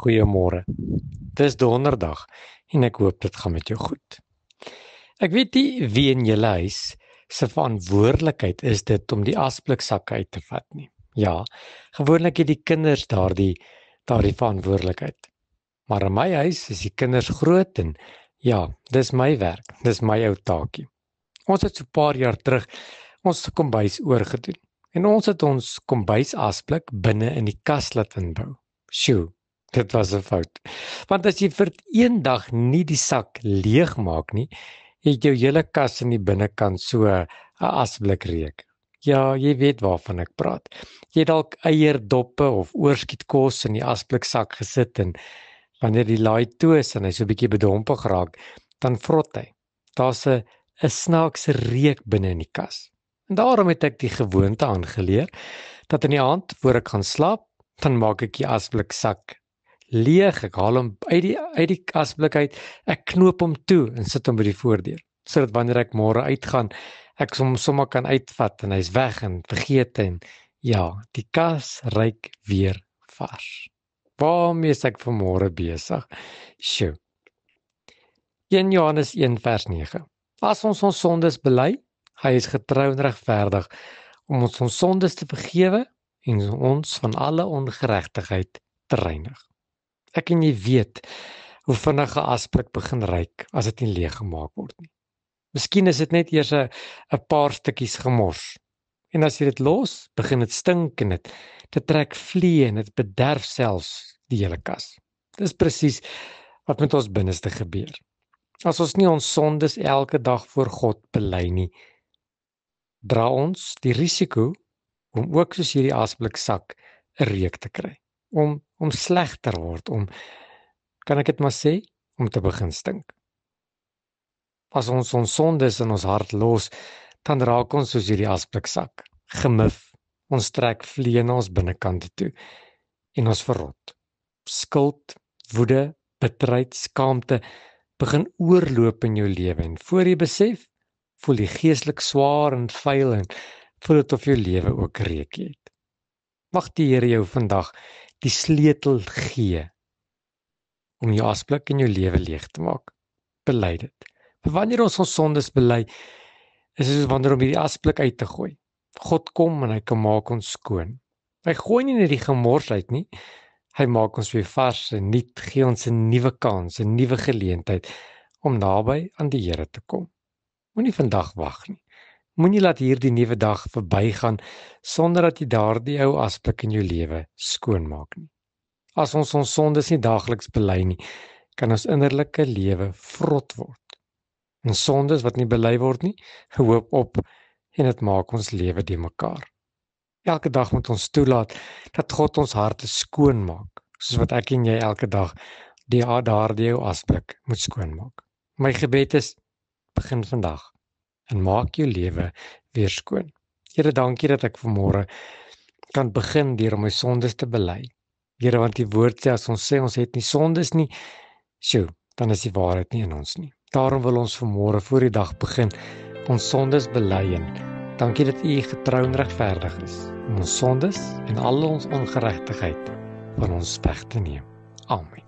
Goeiemôre. Dis Donderdag en ek hoop dit gaan met jou goed. Ek weet nie wie in julle huis se verantwoordelikheid is dit om die asbliksakke uit te vat nie. Ja, gewoonlik het die kinders daardie verantwoordelikheid. Maar in my huis is die kinders groot en ja, dis my werk, dis my ou taakie. Ons het so 'n paar jaar terug ons kombuis oorgedoen en ons het ons kombuisasblik binne in die kas laat inbou. Sjoe, dit was 'n fout. Want as jy vir een dag nie die sak leeg maak nie, het jou hele kas in die binnekant so 'n asblik reuk. Ja, jy weet waarvan ek praat. Jy het dalk eierdoppe of oorskietkos in die asbliksak gesit en wanneer die laai toe is en hy so 'n bietjie bedompig raak, dan vrot hy. Daar's 'n snaakse reuk binne in die kas. En daarom het ek die gewoonte aangeleer dat in die aand voor ek gaan slaap, dan maak ek die asbliksak leeg, ek haal hom uit die asblik uit, ek knoop hom toe en sit hom by die voordeur, sodat wanneer ek môre uitgaan, ek hom sommer kan uitvat en hy's weg en vergeet en ja, die kas ruik weer vars. Waarmee is ek vanmôre besig? Sjoe. 1 Johannes 1 vers 9. As ons sondes bely, hy is getrou en regverdig om ons sondes te vergewe en ons van alle ongeregtigheid te reinig. Ek en jy weet hoe vinnig 'n asblik begin ruik as dit nie leeggemaak word nie. Miskien is dit net eers 'n paar stukkies gemors. En as jy dit los, begin dit stink en dit trek vliee en dit bederf selfs die hele kas. Dis presies wat met ons binneste gebeur. As ons nie ons sondes elke dag voor God bely nie, dra ons die risiko om ook soos hierdie asbliksak 'n reuk te kry. Om sleg te word, kan ek dit maar sê, om te begin stink. As ons sondes in ons hart los, dan raak ons soos hierdie asbliksak, gemif. Ons trek vliee na ons binnekante toe en ons verrot. Skuld, woede, bitterheid, skaamte begin oorloop in jou lewe en voor jy besef, voel jy geestelik swaar en vuil en voel dit of jou lewe ook reuk het. Mag die Here jou vandag die sleutel gee om jou asblik in jou lewe leeg te maak. Bely dit. Maar wanneer ons sondes bely, is dit wanneer om hierdie asblik uit te gooi. God kom en hy kan maak ons skoon. Hy gooi nie net die gemors uit nie, hy maak ons weer vars en nuut, gee ons 'n nuwe kans, 'n nuwe geleentheid om naby aan die Here te kom. Moenie vandag wag nie. Moenie laat hierdie nuwe dag verbygaan sonder dat jy daardie ou asblik in jou lewe skoonmaak nie. As ons sondes nie daagliks bely nie, kan ons innerlike lewe vrot word. En sondes wat nie bely word nie, hoop op en dit maak ons lewe de mekaar. Elke dag moet ons toelaat dat God ons harte skoon maak, soos wat ek en jy elke dag daardie ou asblik moet skoonmaak. My gebed is, begin vandag en maak jou lewe weer skoon. Here, dankie dat ek vanmôre kan begin deur om my sondes te bely. Here, want die woord sê as ons sê ons het nie sondes nie, dan is die waarheid nie in ons nie. Daarom wil ons vanmôre voor die dag begin ons sondes bely en dankie dat U getrou en regverdig is om ons sondes en al ons ongeregtigheid van ons weg te neem. Amen.